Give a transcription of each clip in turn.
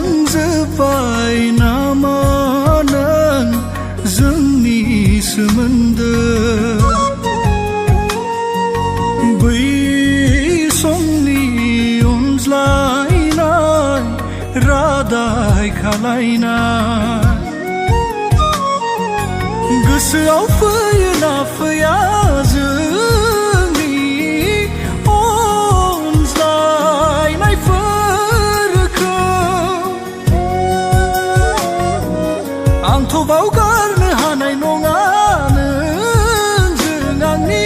बावलांजोब्बाय नामा नों जोंनि सोमोन्दो बै समनि अनज्लायनाय रादाय खालायनाय गोसोआव फैयोना फैया जोंनि अनज्लायनायफोरखौ आंथ' बावगारनो हानाय नङा नोंजों आंनि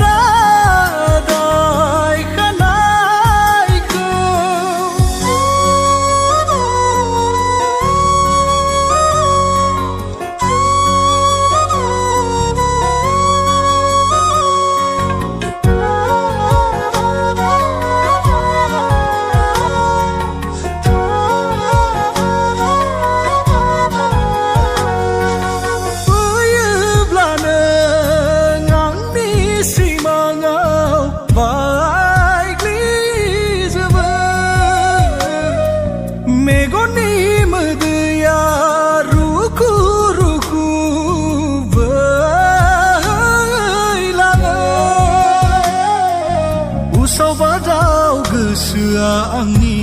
रादाय खानायखौ मेगननि मोदैया रुखु रुखु बोहैलाङो उसाव बादाव गोसोआ आंनि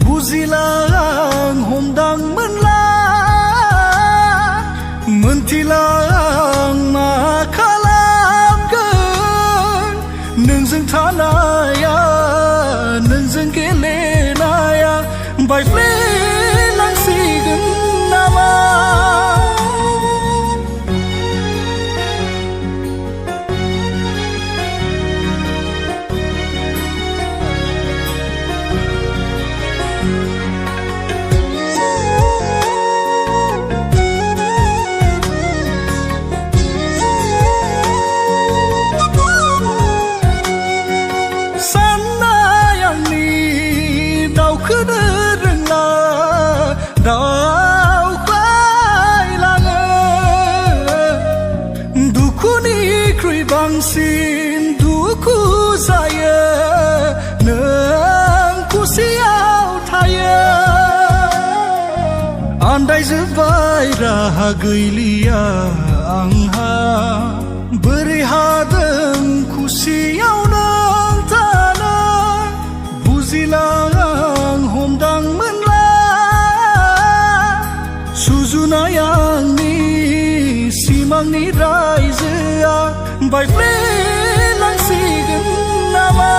बुजिला आं हमदांमोनला मोनथिला आं मा खालामगोन नोंजों थानाया नोंजों गेलेनाया बायफ्लेलांसिगोन नामा दावखोनो रोंला दावख्लायलाङो दुखुनिख्रुइ बांसिन दुखु जायो नों खुसियाव थायो आन्दायजोब्बाय राहा गैलिया आंहा बोरै हादों खुसियाव नों थानो बुजिला हमदांमोनला सुजुनाय आंनि सिमांनि रायजोआ बायफ्लेलांसिगोन नामा